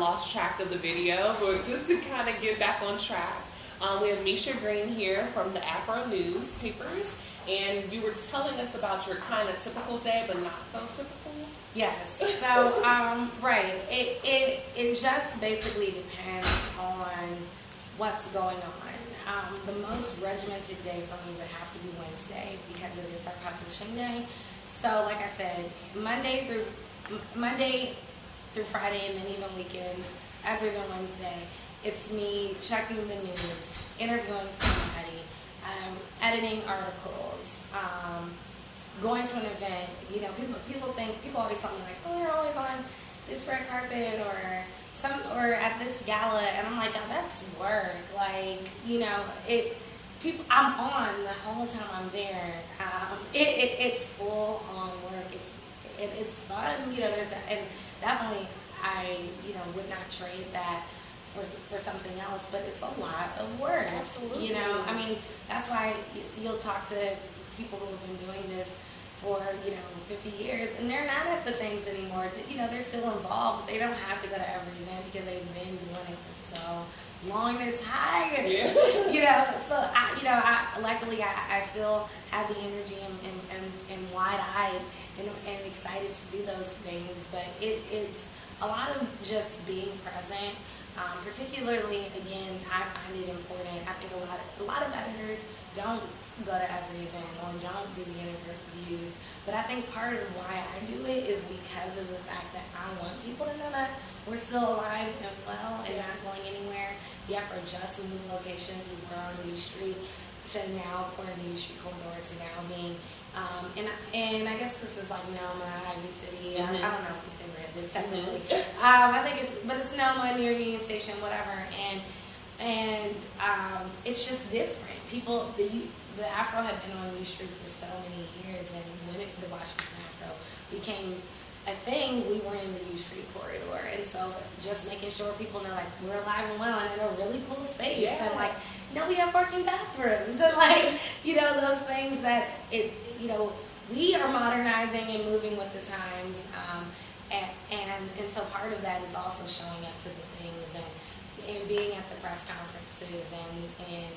lost track of the video, but just to kind of get back on track, we have Micha Green here from the Afro newspapers, and you were telling us about your kind of typical day, but not so typical. Yes. So, right. It just basically depends on what's going on. The most regimented day for me would have to be Wednesday because it is our publishing day. So, like I said, Monday through Friday, and then even weekends, other than Wednesday, it's me checking the news, interviewing somebody, editing articles, going to an event. You know, people always tell me like, oh, you're always on this red carpet or at this gala, and I'm like, oh, that's work. Like, you know, I'm on the whole time I'm there. It's full on work. It's fun. You know, and definitely I would not trade that for something else, but it's a lot of work. Absolutely. You know, I mean, that's why you'll talk to people who have been doing this for 50 years, and they're not at the things anymore. You know, they're still involved. They don't have to go to every event because they've been doing it for so long. They're tired. Yeah. You know, so luckily I still have the energy and wide-eyed and excited to do those things. But it's a lot of just being present. Particularly, again, I find it important. I think a lot of editors don't go to every event or don't do the interviews, but I think part of why I do it is because of the fact that I want people to know that we're still alive and well and not going anywhere. The Afro just moved locations. We were on U Street to now, we're in the U Street corridor to now being, and I guess this is like Noma, Ivy City. I don't know if we say where it is technically. I think it's Noma near Union Station, whatever, and it's just different. People, the Afro had been on U Street for so many years, and when the Washington Afro became a thing, we were in the U Street corridor, and so just making sure people know like we're alive and well and in a really cool space, yes. And like we have working bathrooms and like those things that we are modernizing and moving with the times, and so part of that is also showing up to the things and being at the press conferences and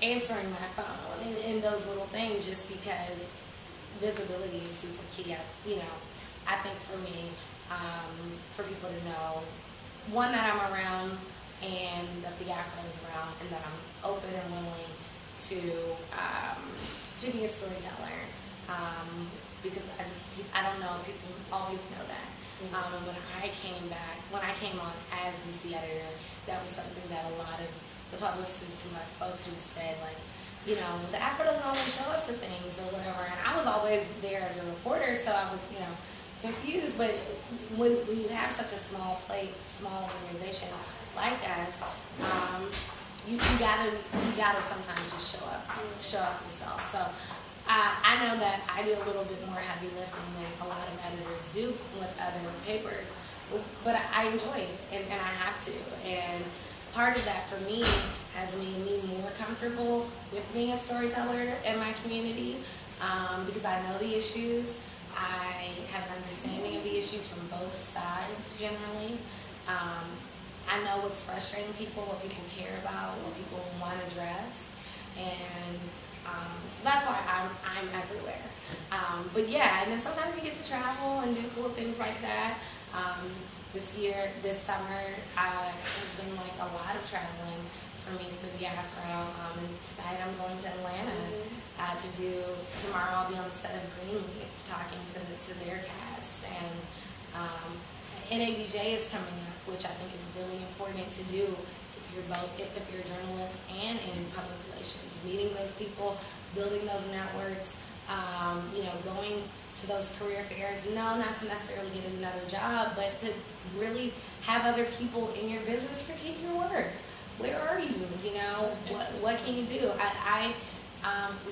answering my phone and those little things, just because visibility is super key. I think for me, for people to know, one, that I'm around and that the Afro is around, and that I'm open and willing to be a storyteller, because I don't know if people always know that. And when I came on as DC editor, that was something that a lot of the publicists who I spoke to said, like, the Afro doesn't always show up to things or whatever. And I was always there as a reporter, so I was, confused. But when you have such a small organization like us, you gotta sometimes just show up yourself. So I know that I do a little bit more heavy lifting than a lot of editors do with other papers, but I enjoy it, and I have to. And part of that for me has made me more comfortable with being a storyteller in my community, because I know the issues. I have an understanding of the issues from both sides generally. I know what's frustrating people, what people care about, what people want addressed, and so that's why I'm everywhere. But yeah, and then sometimes you get to travel and do cool things like that. This summer has been like a lot of traveling for me for the Afro. And tonight I'm going to Atlanta to do. Tomorrow I'll be on the set of Greenleaf talking to their cast, and NABJ is coming up, which I think is really important to do if you're a journalist and in public relations. Meeting those people, building those networks, going to those career fairs. No, not to necessarily get another job, but to really have other people in your business critique your work. Where are you? What can you do? I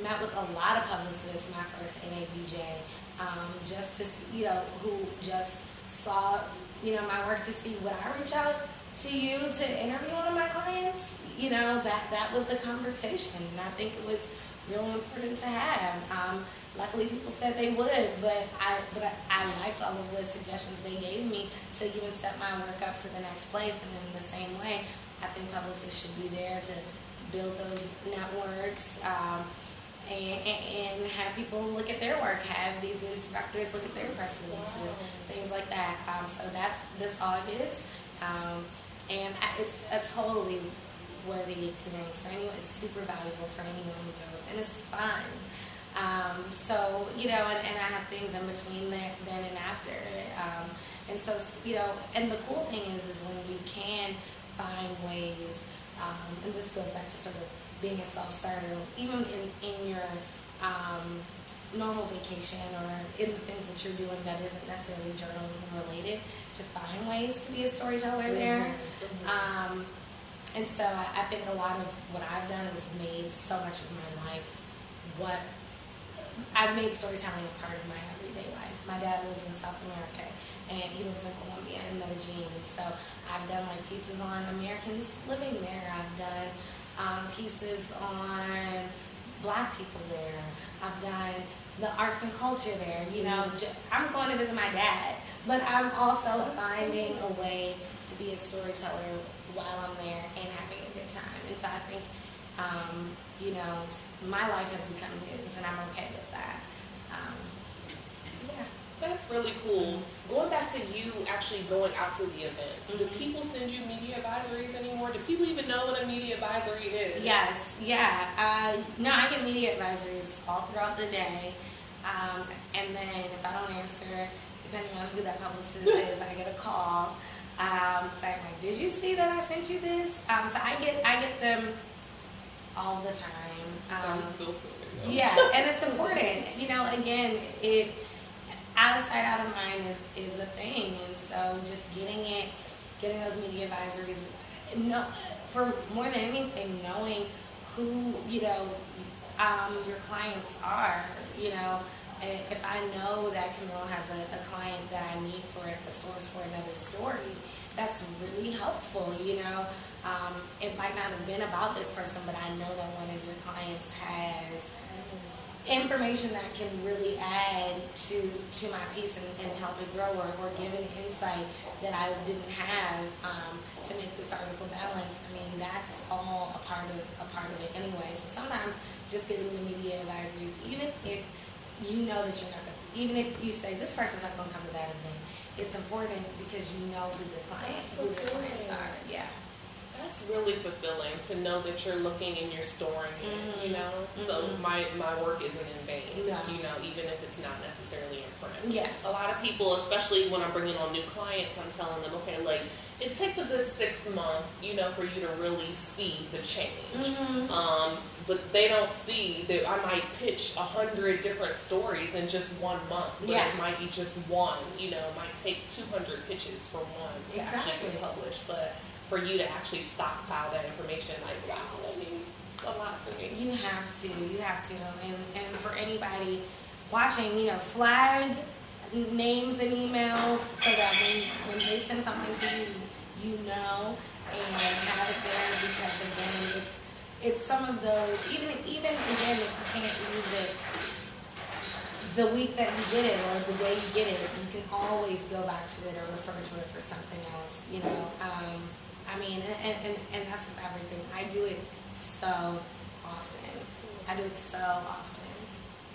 met with a lot of publicists my first NABJ, just to who just saw my work to see would I reach out to you to interview one of my clients. That was a conversation, and I think it was really important to have. Luckily, people said they would, but I liked all of the suggestions they gave me to even step my work up to the next place. And in the same way, I think publicists should be there to build those networks, and have people look at their work, have these news directors look at their press releases, things like that. So that's this August, and it's a totally worthy experience for anyone. It's super valuable for anyone who goes, and it's fun. So, and I have things in between then and after. And so, and the cool thing is when you can find ways, and this goes back to sort of being a self-starter, even in your normal vacation or in the things that you're doing that isn't necessarily journalism related, to find ways to be a storyteller there. And so I think a lot of what I've done has made so much of my life I've made storytelling a part of my everyday life. My dad lives in South America, and he lives in Colombia, in Medellin. And so I've done pieces on Americans living there. I've done pieces on Black people there. I've done the arts and culture there. I'm going to visit my dad, but I'm also finding a way to be a storyteller while I'm there and having a good time. And so I think my life has become news, and I'm okay with that. Yeah, that's really cool. Going back to you actually going out to the events, do people send you media advisories anymore? Do people even know what a media advisory is? Yes, yeah. No, I get media advisories all throughout the day, and then if I don't answer, depending on who that publicist is, I get a call saying, did you see that I sent you this? So I get them all the time. I'm still sending them. Yeah, and it's important. Again, it out of sight, out of mind is a thing, and so just getting those media advisories. For more than anything, knowing who your clients are. If I know that Camille has a client that I need for a source for another story, that's really helpful. It might not have been about this person, but I know that one of your clients has information that can really add to my piece and help it grow, or give an insight that I didn't have to make this article balanced. I mean, that's all a part of it anyway. So sometimes just getting the media advisories, even if you know that you're not going to, even if you say this person's not going to come to that event, it's important because you know who their clients are. Yeah. That's really fulfilling to know that you're looking and you're storing it, So my work isn't in vain, even if it's not necessarily in print. Yeah. A lot of people, especially when I'm bringing on new clients, I'm telling them, okay, it takes a good 6 months, for you to really see the change. But they don't see that I might pitch 100 different stories in just 1 month. But it might be just one, it might take 200 pitches for one to actually get published. But for you to actually stockpile that information, wow, that means a lot to me. You have to. And for anybody watching, flag names and emails so that when they send something to you, and have it there, because again, it's some of those, even again, if you can't use it the week that you get it or the day you get it, you can always go back to it or refer to it for something else, and that's with everything. I do it so often.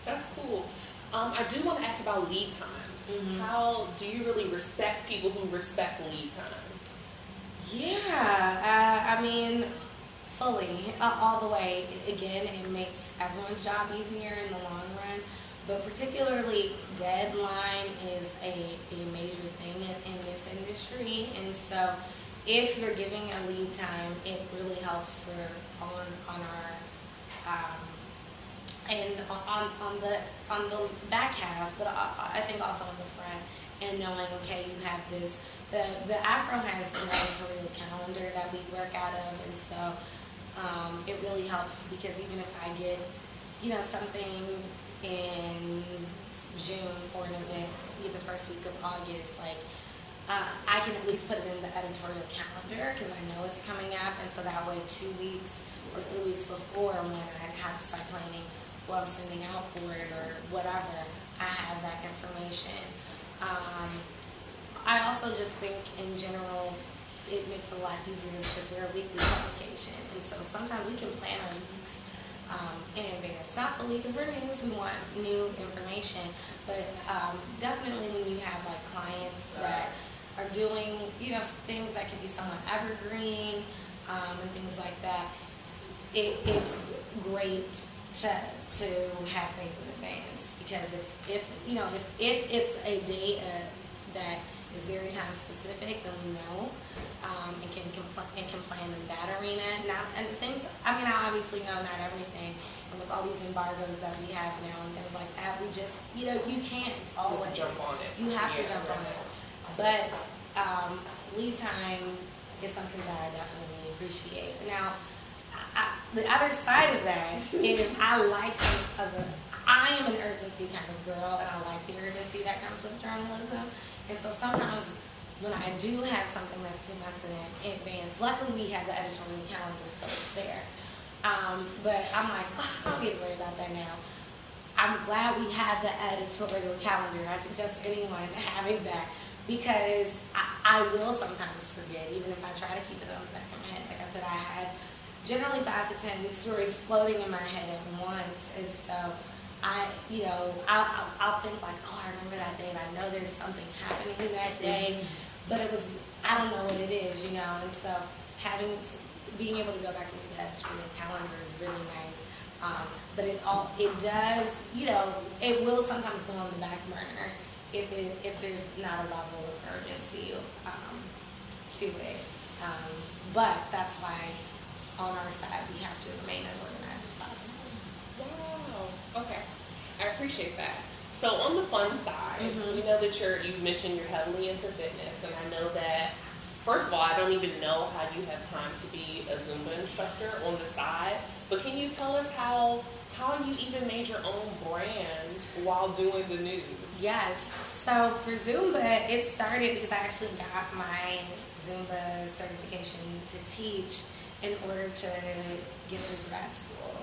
That's cool. I do want to ask about lead times. How do you really respect people who respect lead times? Yeah, fully, all the way. Again, it makes everyone's job easier in the long run, but particularly deadline is a major thing in this industry, and so if you're giving a lead time, it really helps on the back half, but I think also on the front, and knowing, okay, you have this. The AFRO has an editorial calendar that we work out of, and so it really helps because even if I get, something in June for an event, the first week of August, I can at least put it in the editorial calendar because I know it's coming up, and so that way 2 weeks or 3 weeks before when I have to start planning who I'm sending out for it or whatever, I have that information. I also just think in general it makes it a lot easier because we're a weekly publication, and so sometimes we can plan our weeks in advance. Not fully because we're news, we want new information, but definitely when you have like clients that are doing things that can be somewhat evergreen and things like that, it's great to have things in advance, because if it's a day that is very time specific, then we know and can plan in that arena. And things, I obviously know not everything, and with all these embargoes that we have now and things like that, we just you can't always jump on it. You have to jump on it, but lead time is something that I definitely appreciate. Now, the other side of that is I am an urgency kind of girl, and I like the urgency that comes with journalism. And so sometimes when I do have something that's 2 months in advance, luckily we have the editorial calendar, so it's there. But I'm like, I don't need to worry about that now. I'm glad we have the editorial calendar. I suggest anyone having that, because I will sometimes forget, even if I try to keep it on the back of my head. Like I said, I have generally 5 to 10 stories floating in my head at once, and so I'll think like, I remember that day, and I know there's something happening that day, but I don't know what it is, and so being able to go back into that editorial calendar is really nice. But it does, it will sometimes go on the back burner if there's not a level of urgency to it. But that's why on our side we have to remain as organized as possible. Wow. Okay. I appreciate that. So on the fun side, we know that you mentioned you're heavily into fitness, and I know that, first of all, I don't even know how you have time to be a Zumba instructor on the side, but can you tell us how you even made your own brand while doing the news? Yes. So for Zumba, it started because I actually got my Zumba certification to teach in order to get through grad school.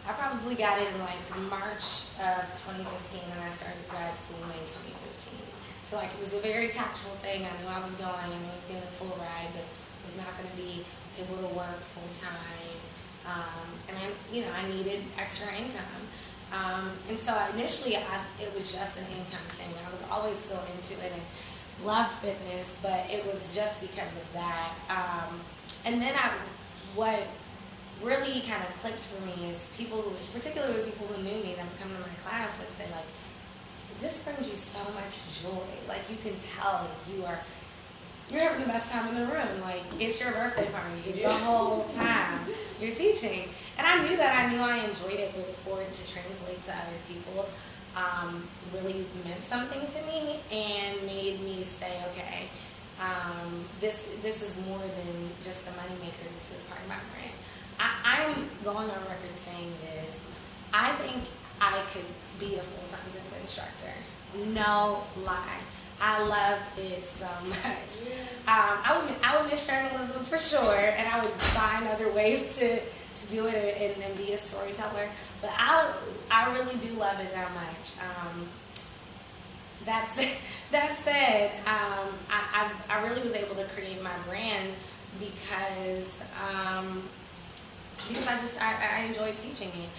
I probably got it in like March of 2015, and I started grad school in May 2015. So it was a very tactful thing. I knew I was going, and I was getting a full ride, but was not going to be able to work full time. And I needed extra income. And so initially it was just an income thing. I was always still into it and loved fitness, but it was just because of that. And then what really kind of clicked for me is particularly people who knew me that would come to my class would say like, this brings you so much joy. Like you can tell you're having the best time in the room. Like it's your birthday party the whole time you're teaching. And I knew I enjoyed it, but for it to translate to other people really meant something to me and made me say, okay, this is more than just a moneymaker. This is part of my brand. I'm going on record saying this. I think I could be a full-time Zumba instructor. No lie. I love it so much. I would miss journalism for sure, and I would find other ways to do it and be a storyteller. But I really do love it that much. That said, I really was able to create my brand because I enjoyed teaching it.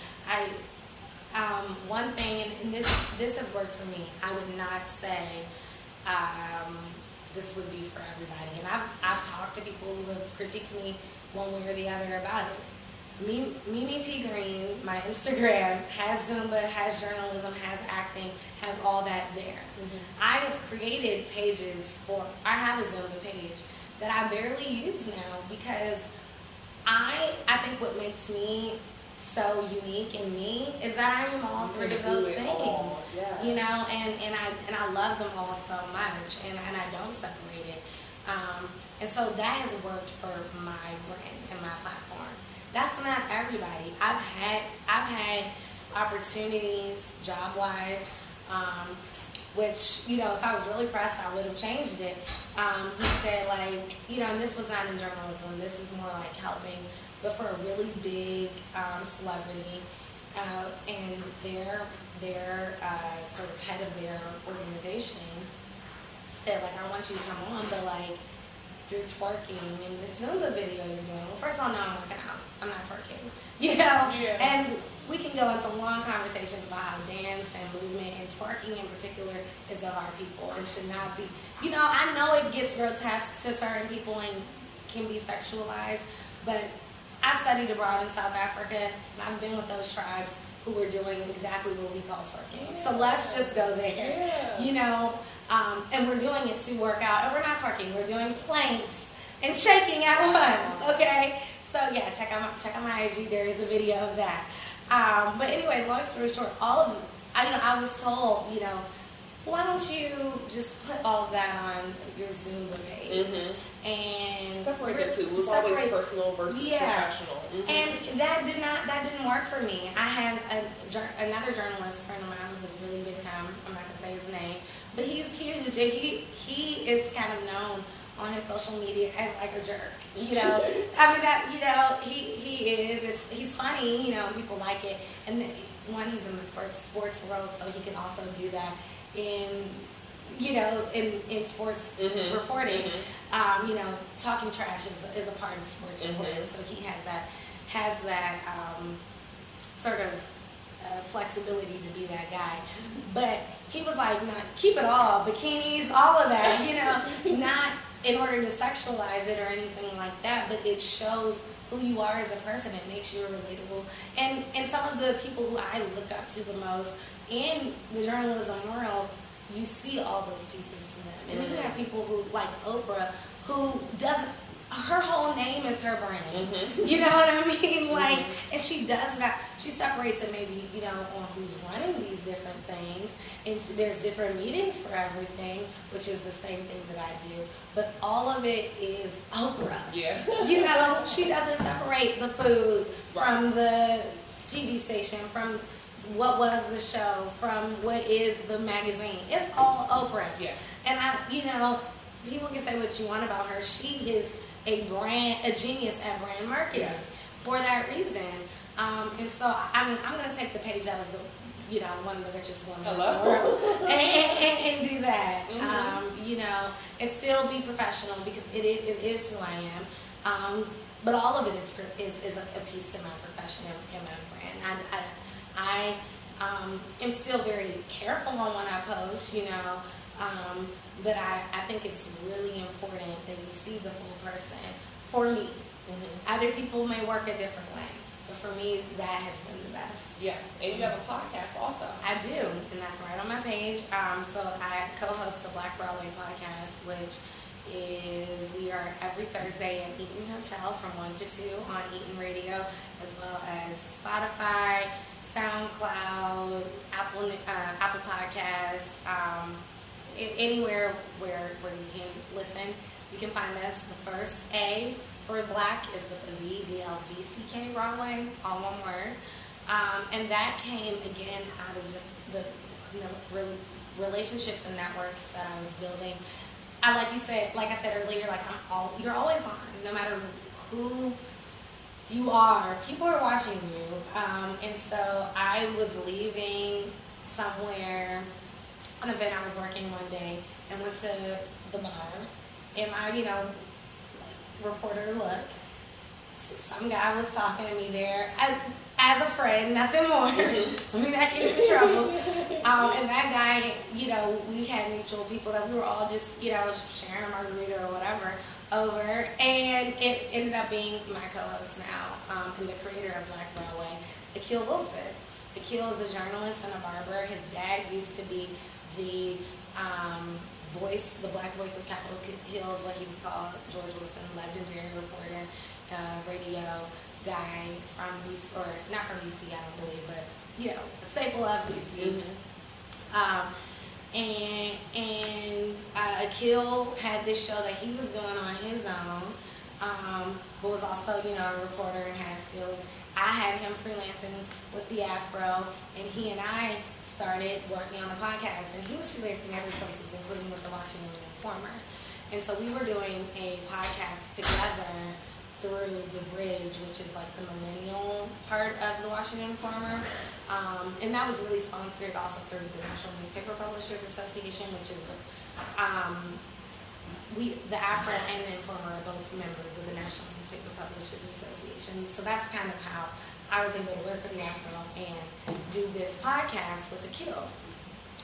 One thing, and this has worked for me, I would not say this would be for everybody. And I've talked to people who have critiqued me one way or the other about it. Mimi P. Green, my Instagram, has Zumba, has journalism, has acting, has all that there. I have created pages I have a Zumba page that I barely use now because I think what makes me so unique in me is that I am all three of those things. And I love them all so much, and I don't separate it. And so that has worked for my brand and my platform. That's not everybody. I've had opportunities job-wise, which, if I was really pressed, I would have changed it. He said, and this was not in journalism. This was more like helping but for a really big celebrity, and their sort of head of their organization said, like, I want you to come on, but like, you're twerking in this Zumba video you're doing. Well, first of all, no, I'm working out. I'm not twerking. You know? Yeah. And we can go into long conversations about how dance and movement and twerking in particular is of our people and should not be. You know, I know it gets grotesque to certain people and can be sexualized, but I've studied abroad in South Africa, and I've been with those tribes who were doing exactly what we call twerking. Yeah. So let's just go there. Yeah. You know? And we're doing it to work out, and we're not twerking. We're doing planks and shaking at once. Okay, so yeah, check out my IG. There is a video of that. But anyway, long story short, all of you, I was told, you know, why don't you just put all of that on your Zumba page and separate the two. It was always personal versus professional. And that didn't work for me. I had another journalist friend of mine who was really big time. I'm not gonna say his name. But he's huge, and he is kind of known on his social media as like a jerk, you know. I mean, that, you know, he is. He's funny, you know. People like it, and one, he's in the sports world, so he can also do that in, you know, in sports reporting. You know, talking trash is a part of sports reporting, so he has that sort of flexibility to be that guy. But he was like, no, keep it all, bikinis, all of that, you know, not in order to sexualize it or anything like that, but it shows who you are as a person. It makes you relatable. And some of the people who I look up to the most in the journalism world, you see all those pieces to them. And then you have people who, like Oprah, who doesn't, her whole name is her brand. You know what I mean? Like, and she does that. She separates it maybe, you know, on who's running these different things. And there's different meetings for everything, which is the same thing that I do. But all of it is Oprah. Yeah. You know, she doesn't separate the food from the TV station, from what was the show, from what is the magazine. It's all Oprah. Yeah. And you know, people can say what you want about her. She is a genius at brand marketing for that reason. And so, I mean, I'm going to take the page out of the, you know, one of the richest women in the world and do that. You know, and still be professional because it is who I am. But all of it is a piece to my profession and my brand. I am still very careful on what I post, you know. But I think it's really important that you see the full person. For me, other people may work a different way, but for me, that has been the best. Yes, and you have a podcast also. I do, and that's right on my page. So I co-host the Black Broadway podcast, which is, we are every Thursday at Eaton Hotel from 1 to 2 on Eaton Radio, as well as Spotify, SoundCloud, Apple Podcasts, anywhere where you can listen. You can find us. The first A for Black is with the VLVCK Broadway, all one word. And that came again out of just the relationships and networks that I was building. Like I said earlier, like you're always on, no matter who you are. People are watching you. And so I was leaving somewhere, an event I was working one day, and went to the bar, and my, you know, reporter look. Some guy was talking to me there as a friend, nothing more. I mean, that get in trouble. And that guy, you know, we had mutual people that we were all just, you know, sharing a margarita or whatever over, and it ended up being my co-host now, and the creator of Black Broadway, Akil Wilson. Akil is a journalist and a barber. His dad used to be the voice, the black voice of Capitol Hill is what he was called, George Wilson, legendary reporter, radio guy from DC, or not from DC, I don't believe, but, you know, a staple of DC. And Akil had this show that he was doing on his own, but was also, you know, a reporter and had skills. I had him freelancing with the Afro, and he and I started working on the podcast, and he was freelancing every places, including with the Washington Informer. And so we were doing a podcast together through the bridge, which is like the millennial part of the Washington Informer. And that was really sponsored also through the National Newspaper Publishers Association, which is the AFRO and the Informer are both members of the National Newspaper Publishers Association. So that's kind of how I was able to work for the AFRO and do this podcast with the Kill.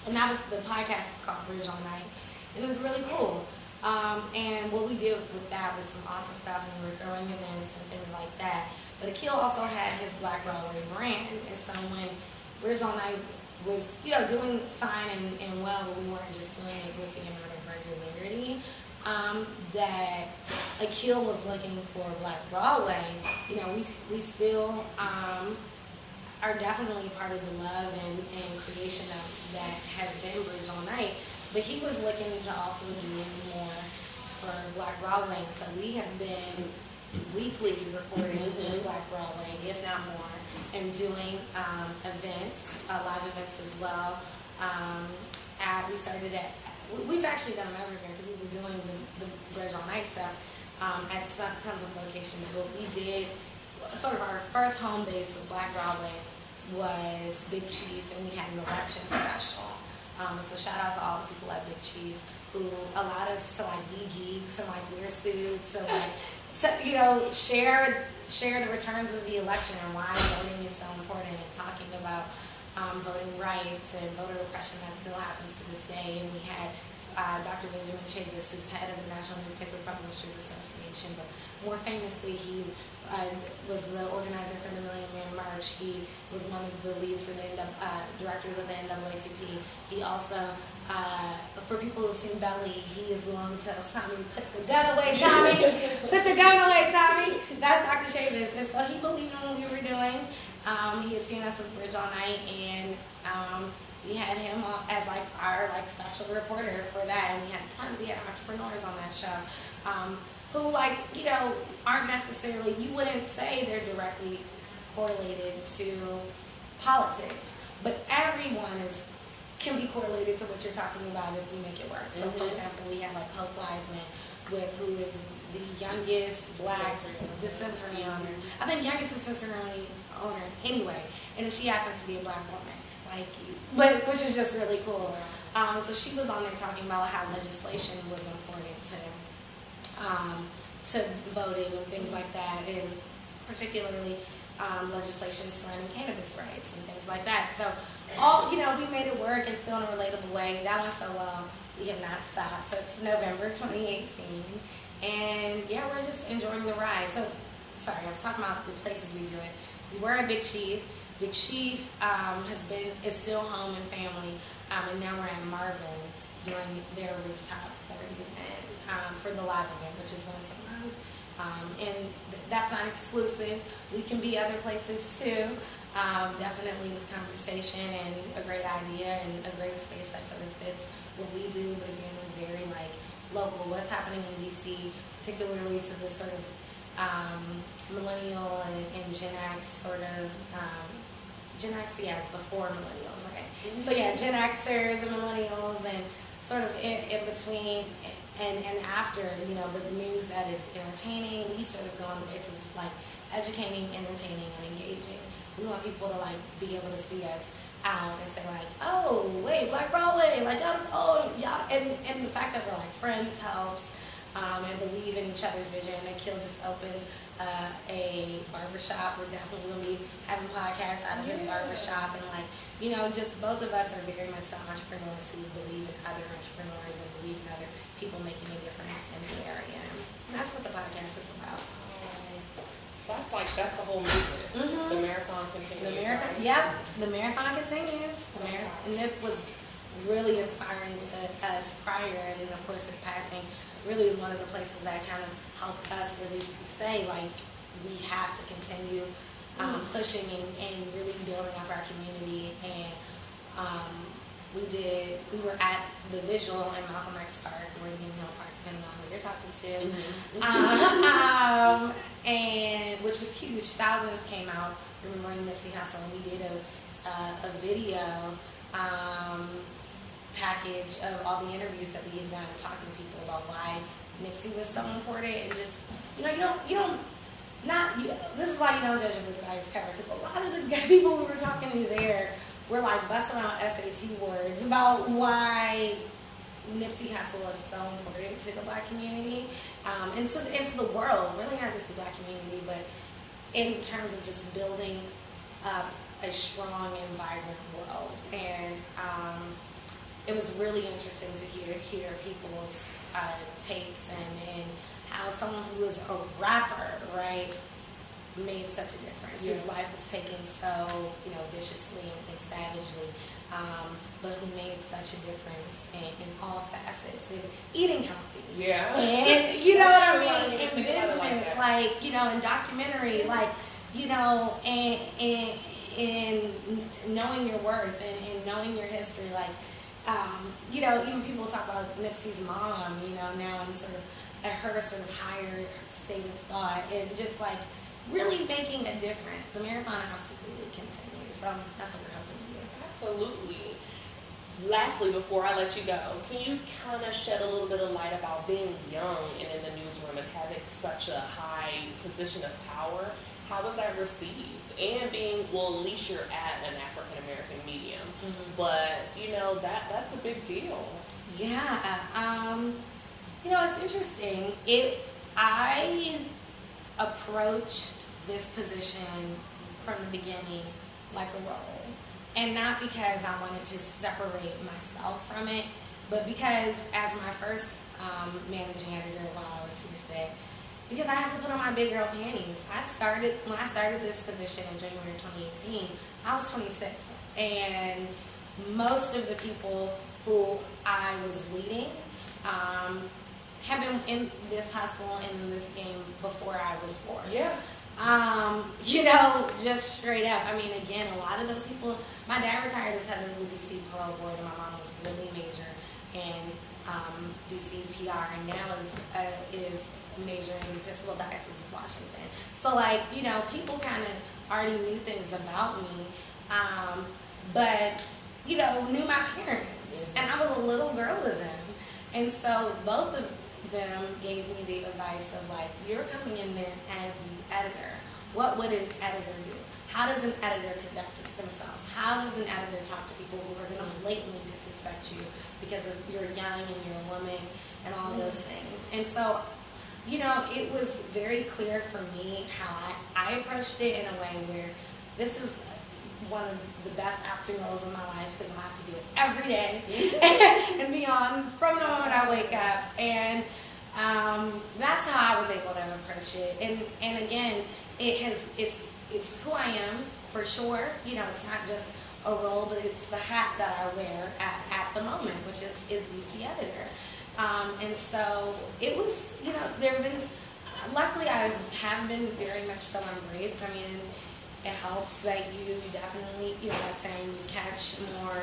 And the podcast is called Bridge on Night. It was really cool. And what we did with that was some awesome stuff, and we were throwing events and things like that. But Akil also had his Black Broadway brand, and so when Bridge on Night was, doing fine and well, but we weren't just doing it with the amount of regularity that Akil was looking for Black Broadway. We still are definitely part of the love and creation of that has been Bridge on Night. But he was looking to also do more for Black Broadway. So we have been weekly reporting Black Broadway, if not more, and doing events, live events as well. We've actually done them everywhere because we were doing the Bridge on Night stuff at tons of locations. But we did sort of our first home base with Black Broadway was Big Chief, and we had an election special. So shout out to all the people at Big Chief who allowed us to be geeks and wear suits and share the returns of the election and why voting is so important, and talking about voting rights and voter oppression that still happens to this day. And we had Dr. Benjamin Chavis, who's head of the National Newspaper Publishers Association, but more famously he was the organizer for the Million Man March. He was one of the leads for the directors of the NAACP. He also, for people who've seen Belly, he is the one who tells Tommy, "Put the gun away, Tommy! Put the gun away, Tommy!" That's Dr. Chavis. And so he believed in what we were doing. He had seen us with Bridge All Night, and we had him as our special reporter for that. And we had entrepreneurs on that show. Who aren't necessarily, you wouldn't say they're directly correlated to politics, but everyone can be correlated to what you're talking about if you make it work. So for example, we have Hope Wiseman, who is the youngest Black dispensary owner. I think youngest dispensary owner anyway, and she happens to be a Black woman, which is just really cool. So she was on there talking about how legislation was important to voting and things like that, and particularly legislation surrounding cannabis rights and things like that. So we made it work, and still in a relatable way. That went so well, we have not stopped. So it's November 2018, and we're just enjoying the ride. So, sorry, I was talking about the places we do it. We were at Big Chief. Big Chief is still home and family, and now we're at Marvin doing their rooftop event, for the live event, which is once a month. And that's not exclusive. We can be other places too. Definitely with conversation and a great idea and a great space that sort of fits what we do. But again, we're very local. What's happening in DC, particularly to the sort of millennial and Gen X sort of. Gen X, is before millennials, right? So Gen Xers and millennials, and sort of in between and after, but the news that is entertaining, we sort of go on the basis of educating, entertaining, and engaging. We want people to be able to see us out and say "Oh, wait, Black Broadway," y'all, and the fact that we're friends helps, and believe in each other's vision. And Akil just opened a barbershop. We're definitely going to be having podcasts out of his barbershop, and just both of us are very much entrepreneurs who believe in other entrepreneurs and believe in other people making a difference in the area. And that's what the podcast is about. That's the whole movement. The marathon continues. The marathon continues. And it was really inspiring to us prior, and then of course his passing really was one of the places that kind of helped us really say we have to continue pushing and really building up our community. And we were at the visual in Malcolm X Park or Indian Hill Park, depending on who you're talking to, and which was huge. Thousands came out remembering Nipsey Hussle, and we did a video package of all the interviews that we had done, talking to people about why Nipsey was so important, and just you don't not you. This is why you don't judge a book by its cover, because a lot of the people we were talking to there were like busting out SAT words about why Nipsey Hussle is so important to the Black community, and to the world. Really, not just the Black community, but in terms of just building up a strong and vibrant world. And it was really interesting to hear people's takes and how someone who was a rapper, right, made such a difference. Yeah. His life was taken so, viciously and savagely, but who made such a difference in all facets, in eating healthy. Yeah. And you know what I mean? In business, like, in documentary, like, and knowing your worth and knowing your history, like, even people talk about Nipsey's mom, now in sort of at her sort of higher state of thought, and just like really making a difference. The marathon absolutely continues. So that's what we're hoping to do. Absolutely. Lastly, before I let you go, can you kind of shed a little bit of light about being young and in the newsroom and having such a high position of power? How was that received? And being, well, at least you're at an African-American medium. Mm-hmm. But, that's a big deal. Yeah. It's interesting. I approached this position from the beginning like a role. And not because I wanted to separate myself from it, but because as my first managing editor while I was here, because I had to put on my big girl panties. When I started this position in January 2018, I was 26. And most of the people who I was leading have been in this hustle and in this game before I was born. Yeah. Just straight up. I mean, again, a lot of those people, my dad retired as head of the DC Parole Board, and my mom was really major in DC PR, and now is major in the Episcopal Diocese of Washington. So, people kind of already knew things about me, but, knew my parents, and I was a little girl to them. And so both of them gave me the advice of, you're coming in there as the editor. What would an editor do? How does an editor conduct themselves? How does an editor talk to people who are going to blatantly disrespect you because of you're young and you're a woman and all those things? And so, it was very clear for me how I approached it in a way where this is one of the best acting roles in my life because I have to do it every day and beyond from the moment I wake up. And that's how I was able to approach it. And again, it's who I am for sure. It's not just a role, but it's the hat that I wear at the moment, which is DC editor. And so it was, there have been, luckily I have been very much so embraced. I mean, it helps that you definitely, that saying you catch more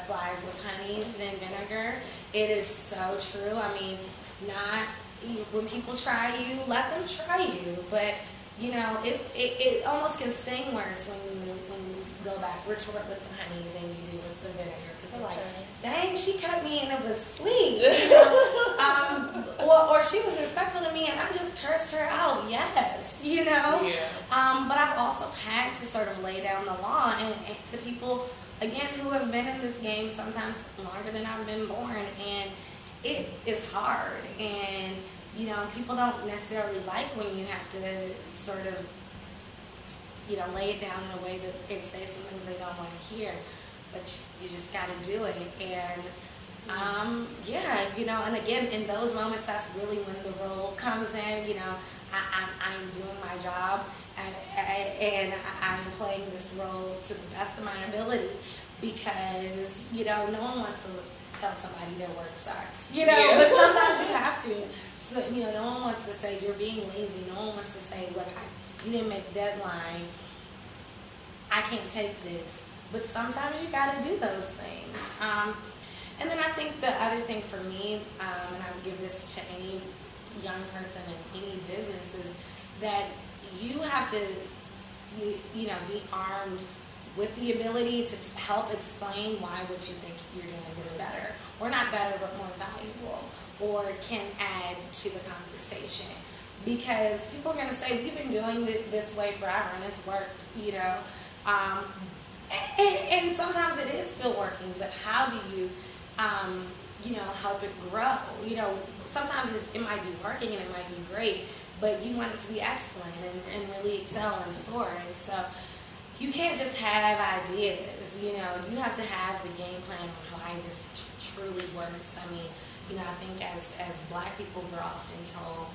flies with honey than vinegar. It is so true. I mean, when people try you, let them try you. But, it almost can sting worse when you go backwards with the honey than you do with the vinegar. Because they're like, dang, she cut me and it was sweet. Or she was respectful to me and I just cursed her out. Yes, Yeah. But I've also had to sort of lay down the law and to people, again, who have been in this game sometimes longer than I've been born. And it is hard. And, people don't necessarily like when you have to sort of, lay it down in a way that it says some things they don't want to hear. But you just got to do it. And, and again, in those moments, that's really when the role comes in. I'm doing my job and I'm playing this role to the best of my ability because, no one wants to tell somebody their work sucks, but sometimes you have to. So, no one wants to say you're being lazy. No one wants to say, look, you didn't make the deadline. I can't take this. But sometimes you got to do those things. And then I think the other thing for me, and I would give this to any young person in any business, is that you have to, be armed with the ability to help explain why what you think you're doing is better, or not better, but more valuable, or can add to the conversation. because people are going to say, we've been doing it this way forever and it's worked, you know. And sometimes it is still working, but how do you, you know, help it grow? You know, sometimes it might be working and it might be great, but you want it to be excellent and really excel and soar. And so you can't just have ideas, you know, you have to have the game plan on why this truly works. I mean, you know, I think as Black people, we're often told,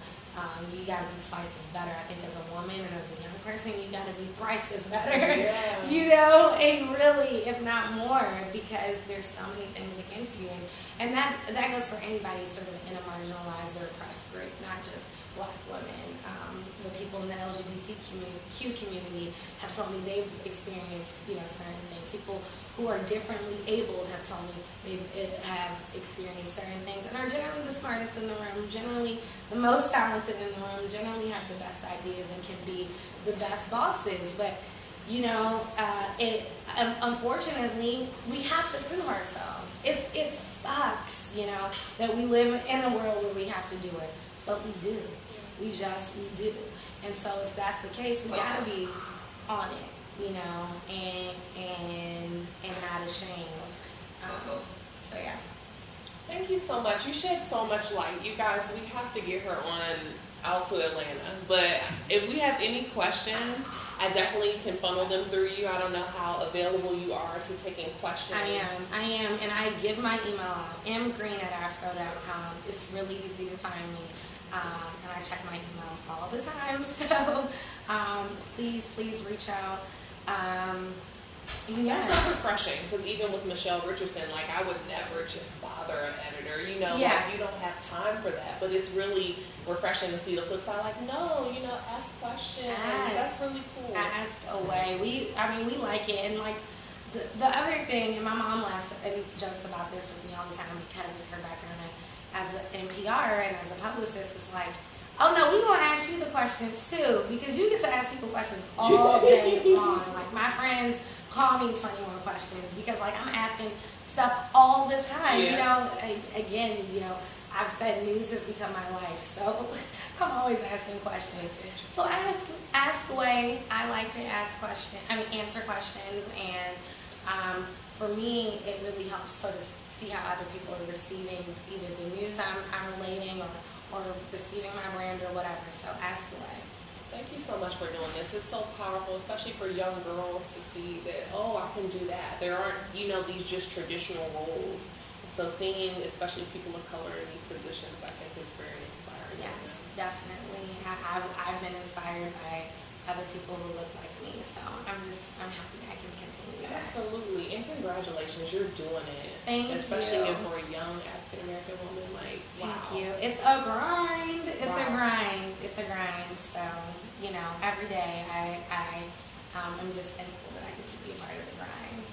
you got to be twice as better. I think as a woman and as a young person, you got to be thrice as better. Yeah. You know, and really, if not more, because there's so many things against you, and that goes for anybody sort of in a marginalized or oppressed group, not just Black women. The people in the LGBTQ community have told me they've experienced, you know, certain things. People who are differently abled have told me they have experienced certain things and are generally the smartest in the room, generally the most talented in the room, generally have the best ideas and can be the best bosses. But, you know, unfortunately, we have to prove ourselves. It sucks, you know, that we live in a world where we have to do it, but we do. We do. And so if that's the case, we gotta be on it, you know, and not ashamed. So yeah. Thank you so much. You shed so much light. You guys, we have to get her on out to Atlanta. But if we have any questions, I definitely can funnel them through you. I don't know how available you are to taking questions. I am, and I give my email out, mgreen@afro.com. It's really easy to find me. And I check my email all the time, so please reach out. Yes. That's so refreshing, because even with Michelle Richardson, like, I would never just bother an editor, you know, like, you don't have time for that, but it's really refreshing to see the flip side, like, no, you know, ask questions. That's really cool. Ask away. We like it, and like, the other thing, and my mom laughs and jokes about this with me all the time because of her background as an PR and as a publicist, it's like, oh no, we're going to ask you the questions too, because you get to ask people questions all day long. Like, my friends call me 21 questions because, like, I'm asking stuff all the time. You know, again, you know, I've said news has become my life, so I'm always asking questions. So ask away. I like to answer questions, and for me, it really helps sort of see how other people are receiving either the news I'm relating or receiving my brand or whatever. So ask away. Thank you so much for doing this. It's so powerful, especially for young girls, to see that, oh, I can do that. There aren't, you know, these just traditional roles. So seeing, especially people of color in these positions, I think is very inspiring. Yes, definitely. I've been inspired by other people who look like me. So I'm happy I can continue that. Absolutely. And congratulations, you're doing it. Thank especially you. For a young African-American woman, like, wow. Thank you. It's a grind. It's a grind. So, you know, every day I'm just thankful that I get to be a part of the grind.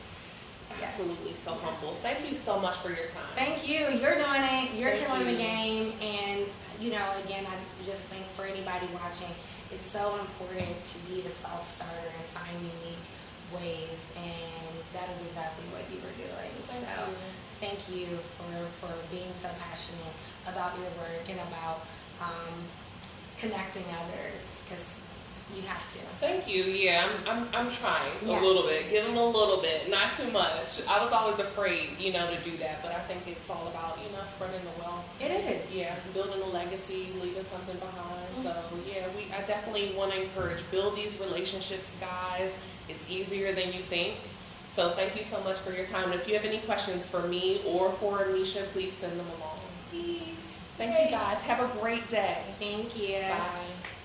Absolutely. So humble. Thank you so much for your time. Thank you. You're doing it. You're killing the game. And, you know, again, I just think for anybody watching, it's so important to be the self-starter and find unique ways, and that is exactly what you were doing. Thank you for being so passionate about your work and about connecting others, because you have to. Thank you. Yeah, I'm trying a little bit. Give them a little bit, not too much. I was always afraid, you know, to do that, but I think it's all about, you know, spreading the wealth. It is. Yeah, building a legacy, leaving something behind. So yeah, I definitely want to encourage, build these relationships, guys. It's easier than you think. So thank you so much for your time. And if you have any questions for me or for Micha, please send them along. Please. Thank you, guys. Have a great day. Thank you. Bye.